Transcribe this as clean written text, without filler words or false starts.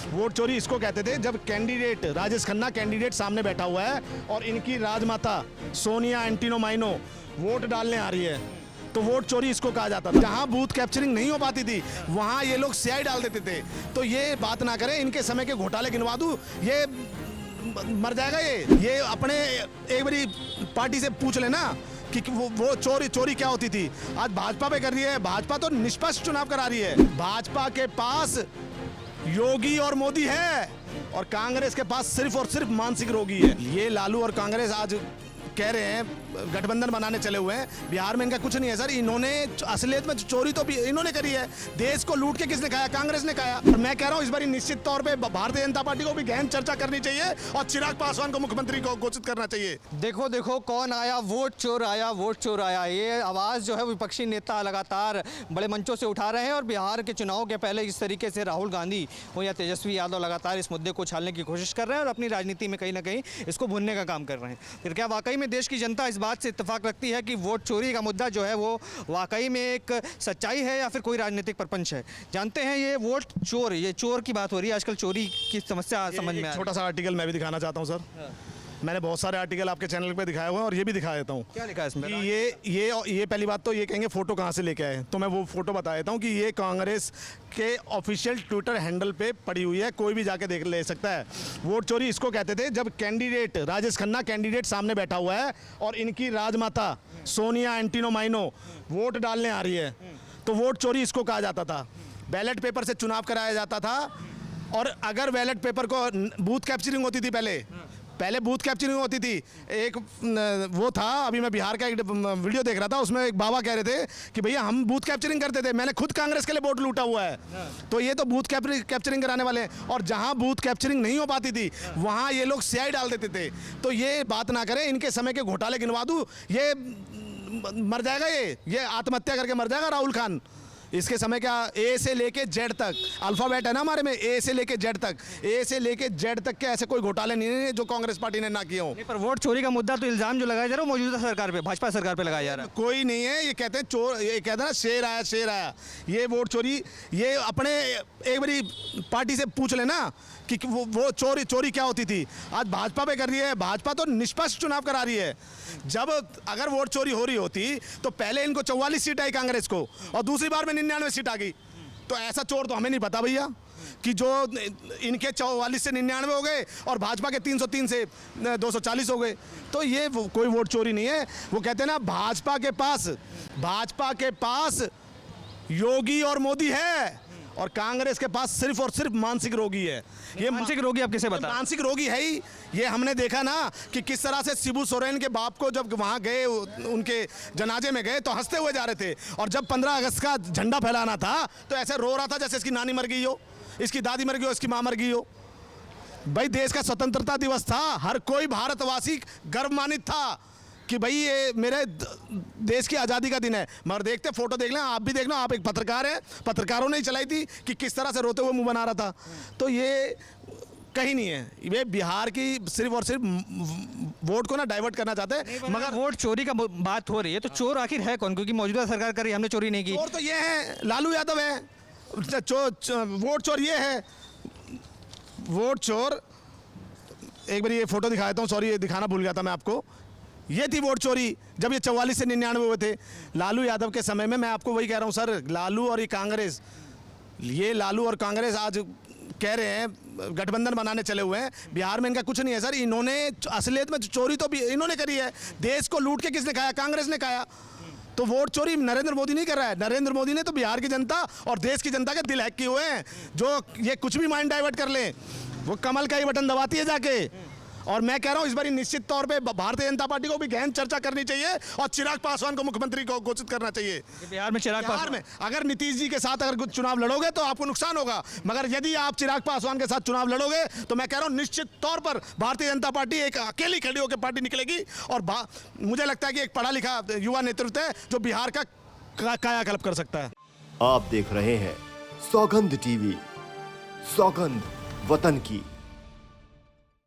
Vote चोरी इसको कहते थे जब कैंडिडेट राजेश खन्ना कैंडिडेट सामने बैठा हुआ है और इनकी राजमाता सोनिया एंटीनो माइनो वोट डालने आ रही है, तो वोट चोरी इसको कहा जाता था। जहां बूथ कैप्चरिंग नहीं हो पाती थी वहां ये लोग स्याही डाल देते थे। तो ये बात ना करें, इनके समय के घोटाले गिनवा दूं, ये मर जाएगा। ये अपने एक बारी पार्टी से पूछ लेना कि वो चोरी क्या होती थी। आज भाजपा पे कर रही है। भाजपा तो निष्पक्ष चुनाव करा रही है। भाजपा के पास योगी और मोदी है और कांग्रेस के पास सिर्फ और सिर्फ मानसिक रोगी है। ये लालू और कांग्रेस आज कह रहे हैं गठबंधन बनाने चले हुए हैं। बिहार में इनका कुछ नहीं है सर। इन्होंने असलियत में चोरी तो भी इन्होंने करी है। देश को लूट के किसने खाया? कांग्रेस ने खाया। और मैं कह रहा हूं इस बार निश्चित तौर पे भारतीय जनता पार्टी को भी गहन चर्चा करनी चाहिए और चिराग पासवान को मुख्यमंत्री को घोषित करना चाहिए। देखो देखो कौन आया, वोट चोर आया, वोट चोर आया। ये आवाज़ जो है विपक्षी नेता लगातार बड़े मंचों से उठा रहे हैं और बिहार के चुनाव के पहले इस तरीके से राहुल गांधी हो या तेजस्वी यादव लगातार इस मुद्दे को उछालने की कोशिश कर रहे हैं और अपनी राजनीति में कहीं ना कहीं इसको भूनने का काम कर रहे हैं। फिर क्या वाकई में देश की जनता इस बात से इत्तेफाक रखती है कि वोट चोरी का मुद्दा जो है वो वाकई में एक सच्चाई है या फिर कोई राजनीतिक प्रपंच है? जानते हैं ये वोट चोर, ये चोर की बात हो रही है आजकल, चोरी की समस्या समझ में। छोटा सा आर्टिकल मैं भी दिखाना चाहता हूँ सर। मैंने बहुत सारे आर्टिकल आपके चैनल पे दिखाए हुए हैं और ये भी दिखा देता हूँ। क्या लिखा है इसमें? ये पहली बात तो ये कहेंगे फोटो कहाँ से लेके आए, तो मैं वो फोटो बता देता हूँ कि ये कांग्रेस के ऑफिशियल ट्विटर हैंडल पे पड़ी हुई है, कोई भी जाके देख ले सकता है। वोट चोरी इसको कहते थे जब कैंडिडेट राजेश खन्ना कैंडिडेट सामने बैठा हुआ है और इनकी राजमाता सोनिया एंटीनो माइनो वोट डालने आ रही है, तो वोट चोरी इसको कहा जाता था। बैलेट पेपर से चुनाव कराया जाता था और अगर बैलेट पेपर को बूथ कैप्चरिंग होती थी, पहले बूथ कैप्चरिंग होती थी। एक वो था, अभी मैं बिहार का एक वीडियो देख रहा था, उसमें एक बाबा कह रहे थे कि भैया हम बूथ कैप्चरिंग करते थे, मैंने खुद कांग्रेस के लिए वोट लूटा हुआ है। तो ये तो बूथ कैप्चरिंग कराने वाले हैं। और जहां बूथ कैप्चरिंग नहीं हो पाती थी वहां ये लोग स्याही डाल देते थे। तो ये बात ना करें, इनके समय के घोटाले गिनवा दूं, ये मर जाएगा। ये आत्महत्या करके मर जाएगा राहुल खान। इसके समय क्या ए से लेके जेड तक अल्फाबेट है ना हमारे में, ए से लेके जेड तक, ए से लेके जेड तक के ऐसे कोई घोटाले नहीं है जो कांग्रेस पार्टी ने ना किए हो। पर वोट चोरी का मुद्दा तो इल्जाम जो लगाया जा रहा है मौजूदा सरकार पे, भाजपा सरकार पे लगाया जा रहा है। कोई नहीं है, ये कहते हैं चोर, ये कहते हैं ना शेर आया। ये वोट चोरी, ये अपने एक बारी पार्टी से पूछ लेना कि वो चोरी क्या होती थी। आज भाजपा पे कर रही है। भाजपा तो निष्पक्ष चुनाव करा रही है। जब अगर वोट चोरी हो रही होती तो पहले इनको 44 सीट आई कांग्रेस को और दूसरी बार में 99 सीट आ गई। तो ऐसा चोर तो हमें नहीं पता भैया कि जो इनके 44 से 99 हो गए और भाजपा के 303 से 240 हो गए। तो ये कोई वोट चोरी नहीं है। वो कहते हैं ना भाजपा के पास योगी और मोदी है और कांग्रेस के पास सिर्फ और सिर्फ मानसिक रोगी है। ये मानसिक रोगी आप किसे बता? मानसिक रोगी है ही। ये हमने देखा ना कि किस तरह से शिबू सोरेन के बाप को जब वहां गए, उनके जनाजे में गए तो हंसते हुए जा रहे थे, और जब 15 अगस्त का झंडा फहराना था तो ऐसे रो रहा था जैसे इसकी नानी मर गई हो, इसकी दादी मर गई हो, इसकी माँ मर गई हो। भाई देश का स्वतंत्रता दिवस था, हर कोई भारतवासी गर्वमानित था कि भाई ये मेरे देश की आज़ादी का दिन है। मगर देखते फोटो देख लें, आप भी देखना, आप एक पत्रकार हैं, पत्रकारों ने ही चलाई थी कि किस तरह से रोते हुए मुंह बना रहा था। तो ये कहीं नहीं है, ये बिहार की सिर्फ और सिर्फ वोट को ना डाइवर्ट करना चाहते हैं। मगर वोट चोरी का बात हो रही है तो चोर आखिर है कौन? क्योंकि मौजूदा सरकार कर रही है, हमने चोरी नहीं की। चोर तो ये है, लालू यादव है। वोट चोर ये है, वोट चोर। एक बार ये फोटो दिखा देता हूँ, सॉरी ये दिखाना भूल गया था मैं आपको। ये थी वोट चोरी जब ये 44 से 99 हुए थे लालू यादव के समय में। मैं आपको वही कह रहा हूँ सर, लालू और लालू और कांग्रेस आज कह रहे हैं गठबंधन बनाने चले हुए हैं। बिहार में इनका कुछ नहीं है सर। इन्होंने असलियत में चोरी तो भी इन्होंने करी है। देश को लूट के किसने खाया? कांग्रेस ने खाया। तो वोट चोरी नरेंद्र मोदी नहीं कर रहा है। नरेंद्र मोदी ने तो बिहार की जनता और देश की जनता के दिल हैक किए हुए हैं। जो ये कुछ भी माइंड डाइवर्ट कर ले, वो कमल का ही बटन दबाती है जाके। और मैं कह रहा हूं इस बार निश्चित तौर पे भारतीय जनता पार्टी को भी गहन चर्चा करनी चाहिए और चिराग पासवान को मुख्यमंत्री को घोषित करना चाहिए। बिहार में अगर नीतीश जी के साथ अगर चुनाव लड़ोगे तो आपको नुकसान होगा, मगर यदि आप चिराग पासवान के साथ चुनाव लड़ोगे तो मैं कह रहा हूं निश्चित तौर पर भारतीय जनता पार्टी एक अकेली खड़ी होकर पार्टी निकलेगी। और मुझे लगता है कि एक पढ़ा लिखा युवा नेतृत्व है जो बिहार का कायाकल्प कर सकता है। आप देख रहे हैं सौगंध टीवी, सौगंध वतन की।